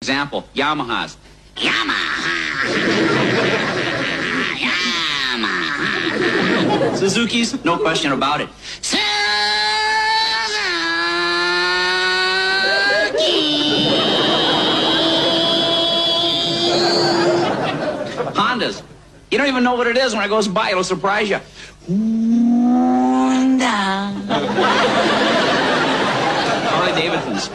Example, Yamahas. Yamaha. Yamaha. Suzuki's, no question about it. Suzuki. Hondas. You don't even know what it is. When it goes by, it'll surprise you. Honda. Harley Davidsons.